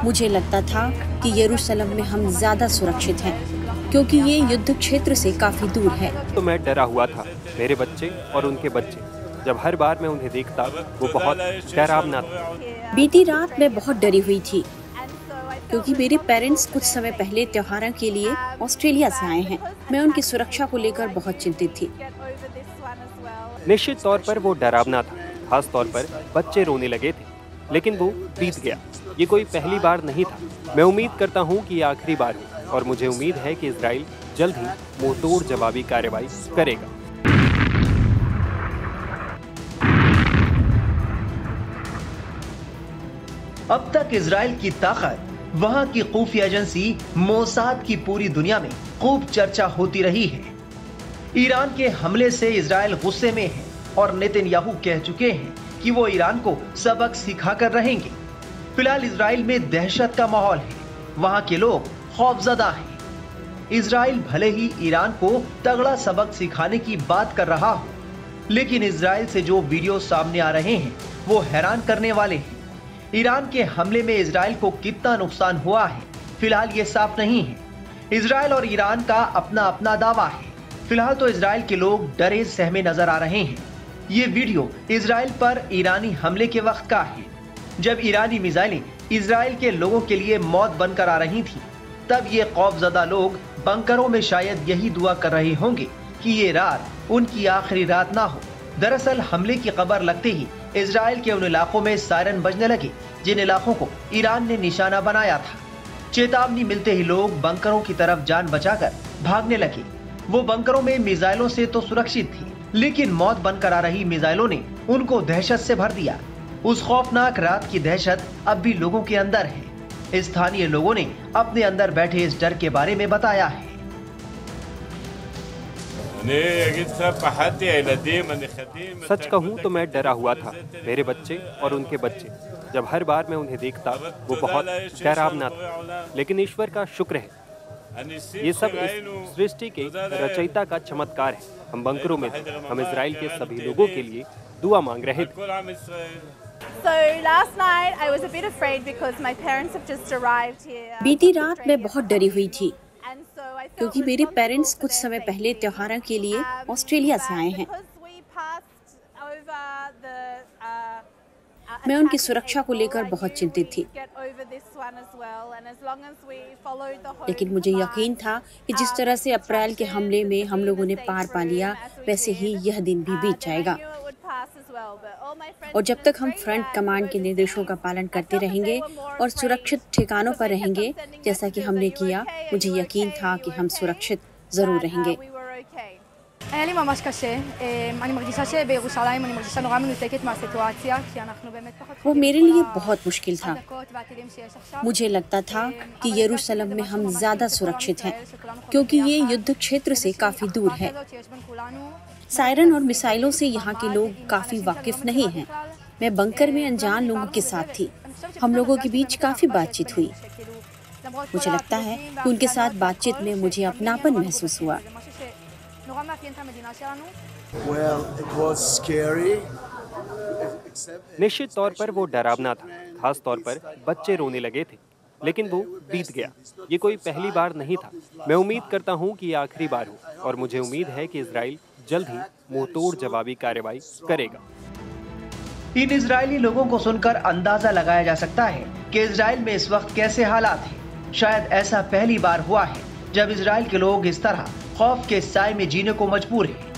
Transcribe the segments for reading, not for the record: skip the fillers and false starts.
मुझे लगता था कि यरूशलेम में हम ज्यादा सुरक्षित हैं क्योंकि ये युद्ध क्षेत्र से काफी दूर है। तो मैं डरा हुआ था, मेरे बच्चे और उनके बच्चे। जब हर बार मैं उन्हें देखता वो बहुत डरावना था। बीती रात मैं बहुत डरी हुई थी क्योंकि मेरे पेरेंट्स कुछ समय पहले त्योहारों के लिए ऑस्ट्रेलिया से आए हैं। मैं उनकी सुरक्षा को लेकर बहुत चिंतित थी। निश्चित तौर पर वो डरावना था, खास तौर पर बच्चे रोने लगे थे, लेकिन वो बीत गया। ये कोई पहली बार नहीं था। मैं उम्मीद करता हूँ कि ये आखिरी बार हो और मुझे उम्मीद है कि इजराइल जल्द ही मुंहतोड़ जवाबी कार्रवाई करेगा। अब तक इजराइल की ताकत, वहां की खुफिया एजेंसी मोसाद की पूरी दुनिया में खूब चर्चा होती रही है। ईरान के हमले से इजराइल गुस्से में है और नेतन्याहू कह चुके हैं कि वो ईरान को सबक सिखाकर रहेंगे। फिलहाल इजराइल में दहशत का माहौल है, वहां के लोग खौफजदा हैं। इजराइल भले ही ईरान को तगड़ा सबक सिखाने की बात कर रहा हो, लेकिन इजराइल से जो वीडियो सामने आ रहे हैं वो हैरान करने वाले हैं। ईरान के हमले में इजराइल को कितना नुकसान हुआ है फिलहाल ये साफ नहीं है। इजराइल और ईरान का अपना अपना दावा है। फिलहाल तो इजराइल के लोग डरे सहमे नजर आ रहे हैं। ये वीडियो इजराइल पर ईरानी हमले के वक्त का है, जब ईरानी मिसाइलें इजराइल के लोगों के लिए मौत बनकर आ रही थी। तब ये खौफजदा लोग बंकरों में शायद यही दुआ कर रहे होंगे कि ये रात उनकी आखिरी रात ना हो। दरअसल हमले की खबर लगते ही इजराइल के उन इलाकों में सायरन बजने लगे जिन इलाकों को ईरान ने निशाना बनाया था। चेतावनी मिलते ही लोग बंकरों की तरफ जान बचाकर भागने लगे। वो बंकरों में मिसाइलों से तो सुरक्षित थी, लेकिन मौत बनकर आ रही मिसाइलों ने उनको दहशत से भर दिया। उस खौफनाक रात की दहशत अब भी लोगों के अंदर है। स्थानीय लोगों ने अपने अंदर बैठे इस डर के बारे में बताया है। सच कहूँ तो मैं डरा हुआ था, मेरे बच्चे और उनके बच्चे। जब हर बार मैं उन्हें देखता वो बहुत डरावना था, लेकिन ईश्वर का शुक्र है ये सब इस सृष्टि के रचयिता का चमत्कार है। हम बंकरों में थे, हम इजराइल के सभी लोगों के लिए दुआ मांग रहे थे। बीती रात मैं बहुत डरी हुई थी क्योंकि मेरे पेरेंट्स कुछ समय पहले त्योहारों के लिए ऑस्ट्रेलिया से आए हैं। मैं उनकी सुरक्षा को लेकर बहुत चिंतित थी, लेकिन मुझे यकीन था कि जिस तरह से अप्रैल के हमले में हम लोगों ने पार पा लिया, वैसे ही यह दिन भी बीत जाएगा। और जब तक हम फ्रंट कमांड के निर्देशों का पालन करते रहेंगे और सुरक्षित ठिकानों पर रहेंगे जैसा कि हमने किया, मुझे यकीन था कि हम सुरक्षित जरूर रहेंगे। वो मेरे लिए बहुत मुश्किल था। मुझे लगता था कि यरूशलेम में हम ज्यादा सुरक्षित हैं क्योंकि ये युद्ध क्षेत्र से काफी दूर है। सायरन और मिसाइलों से यहाँ के लोग काफी वाकिफ नहीं हैं। मैं बंकर में अनजान लोगों के साथ थी। हम लोगों के बीच काफी बातचीत हुई। मुझे लगता है कि उनके साथ बातचीत में मुझे अपनापन महसूस हुआ। निश्चित तौर पर वो डरावना था, खास तौर पर बच्चे रोने लगे थे, लेकिन वो बीत गया। ये कोई पहली बार नहीं था। मैं उम्मीद करता हूँ कि ये आखिरी बार हो और मुझे उम्मीद है कि इजराइल जल्द ही मुंहतोड़ जवाबी कार्रवाई करेगा। इन इजरायली लोगों को सुनकर अंदाजा लगाया जा सकता है कि इजराइल में इस वक्त कैसे हालात हैं। शायद ऐसा पहली बार हुआ है जब इजराइल के लोग इस तरह खौफ के साए में जीने को मजबूर हैं।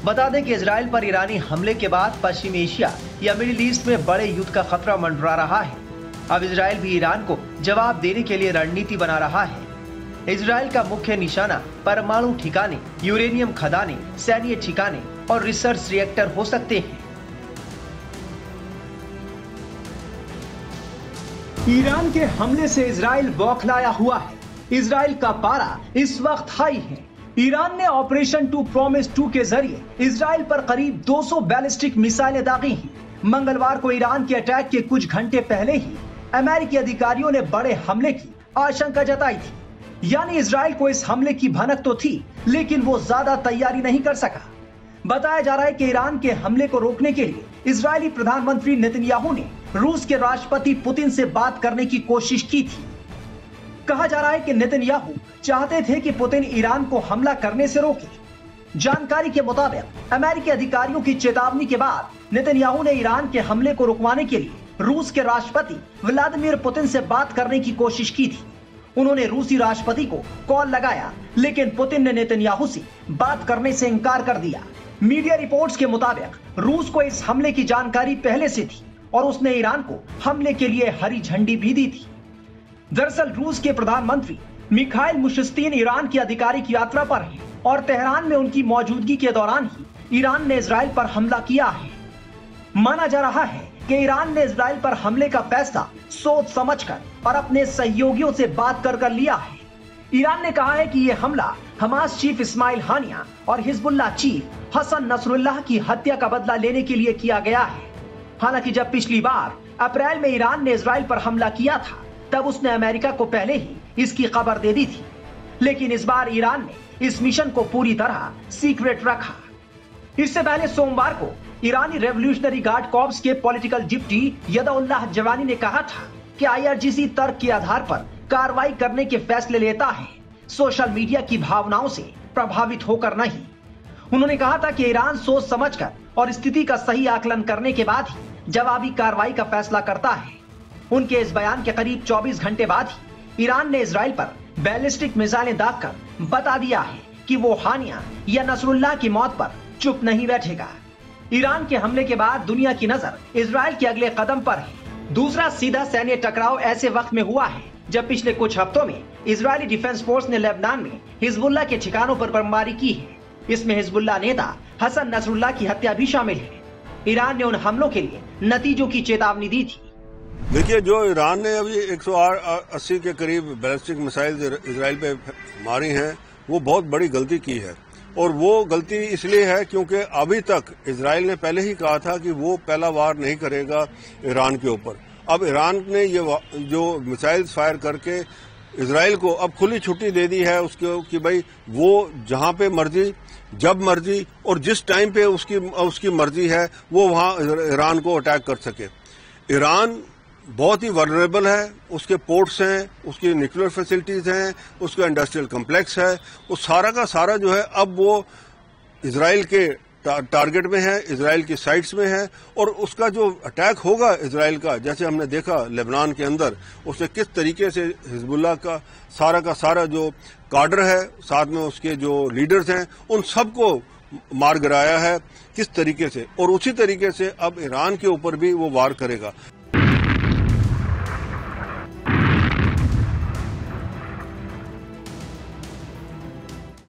बता दें कि इजराइल पर ईरानी हमले के बाद पश्चिमी एशिया या मिडिल ईस्ट में बड़े युद्ध का खतरा मंडरा रहा है। अब इजराइल भी ईरान को जवाब देने के लिए रणनीति बना रहा है। इजराइल का मुख्य निशाना परमाणु ठिकाने, यूरेनियम खदाने, सैन्य ठिकाने और रिसर्च रिएक्टर हो सकते हैं। ईरान के हमले से इजराइल बौखलाया हुआ है। इजराइल का पारा इस वक्त हाई है। ईरान ने ऑपरेशन 2 प्रॉमिस 2 के जरिए इजराइल पर करीब 200 बैलिस्टिक मिसाइलें दागी हैं। मंगलवार को ईरान के अटैक के कुछ घंटे पहले ही अमेरिकी अधिकारियों ने बड़े हमले की आशंका जताई थी। यानी इजराइल को इस हमले की भनक तो थी, लेकिन वो ज्यादा तैयारी नहीं कर सका। बताया जा रहा है कि ईरान के हमले को रोकने के लिए इजरायली प्रधानमंत्री नेतन्याहू ने रूस के राष्ट्रपति पुतिन से बात करने की कोशिश की थी। कहा जा रहा है कि नेतन्याहू चाहते थे कि पुतिन ईरान को हमला करने से रोके। जानकारी के मुताबिक अमेरिकी अधिकारियों की चेतावनी के बाद नेतन्याहू ने ईरान के हमले को रुकवाने के लिए रूस के राष्ट्रपति व्लादिमीर पुतिन से बात करने की कोशिश की थी। उन्होंने रूसी राष्ट्रपति को कॉल लगाया, लेकिन पुतिन ने नेतन्याहू से बात करने से इनकार कर दिया। मीडिया रिपोर्ट्स के मुताबिक रूस को इस हमले की जानकारी पहले से थी और उसने ईरान को हमले के लिए हरी झंडी भी दी थी। दरअसल रूस के प्रधानमंत्री मिखाइल मुशिस्तीन ईरान की आधिकारिक यात्रा पर हैं और तेहरान में उनकी मौजूदगी के दौरान ही ईरान ने इजराइल पर हमला किया है। माना जा रहा है कि ईरान ने इजराइल पर हमले का फैसला सोच समझकर और अपने सहयोगियों से बात कर लिया है। ईरान ने कहा है कि यह हमला हमास चीफ इस्माइल हानिया और हिजबुल्लाह चीफ हसन नसरुल्लाह की हत्या का बदला लेने के लिए किया गया है। हालांकि जब पिछली बार अप्रैल में ईरान ने इजराइल पर हमला किया था, तब उसने अमेरिका को पहले ही इसकी खबर दे दी थी, लेकिन इस बार ईरान ने इस मिशन को पूरी तरह सीक्रेट रखा। इससे पहले सोमवार को ईरानी रेवोल्यूशनरी गार्ड कॉर्प्स के पॉलिटिकल डिप्टी यदउल्लाह जवानी ने कहा था कि IRGC तर्क के आधार पर कार्रवाई करने के फैसले लेता है, सोशल मीडिया की भावनाओं से प्रभावित होकर नहीं। उन्होंने कहा था कि ईरान सोच समझकर और स्थिति का सही आकलन करने के बाद ही जवाबी कार्रवाई का फैसला करता है। उनके इस बयान के करीब 24 घंटे बाद ही ईरान ने इजराइल पर बैलिस्टिक मिसाइलें दागकर बता दिया है कि वो हानिया या नसरुल्लाह की मौत पर चुप नहीं बैठेगा। ईरान के हमले के बाद दुनिया की नजर इजराइल के अगले कदम पर है। दूसरा सीधा सैन्य टकराव ऐसे वक्त में हुआ है जब पिछले कुछ हफ्तों में इजरायली डिफेंस फोर्स ने लेबनान में हिजबुल्लाह के ठिकानों पर बमबारी की है। इसमें हिजबुल्लाह नेता हसन नसरुल्लाह की हत्या भी शामिल है। ईरान ने उन हमलों के लिए नतीजों की चेतावनी दी थी। देखिए, जो ईरान ने अभी 180 के करीब बैलिस्टिक मिसाइल इजराइल पे मारी हैं, वो बहुत बड़ी गलती की है। और वो गलती इसलिए है क्योंकि अभी तक इजराइल ने पहले ही कहा था कि वो पहला वार नहीं करेगा ईरान के ऊपर। अब ईरान ने ये जो मिसाइल्स फायर करके इजराइल को अब खुली छुट्टी दे दी है उसके कि भाई वो जहां पे मर्जी, जब मर्जी और जिस टाइम पे उसकी मर्जी है वो वहां ईरान को अटैक कर सके। ईरान बहुत ही वल्नरेबल है, उसके पोर्ट्स हैं, उसकी न्यूक्लियर फैसिलिटीज हैं, उसका इंडस्ट्रियल कॉम्प्लेक्स है, वो सारा का सारा जो है अब वो इजराइल के टारगेट में है, इजराइल की साइट्स में है। और उसका जो अटैक होगा इजराइल का, जैसे हमने देखा लेबनान के अंदर, उससे किस तरीके से हिजबुल्लाह का सारा जो काडर है, साथ में उसके जो लीडर्स हैं, उन सबको मार गिराया है किस तरीके से। और उसी तरीके से अब ईरान के ऊपर भी वो वार करेगा।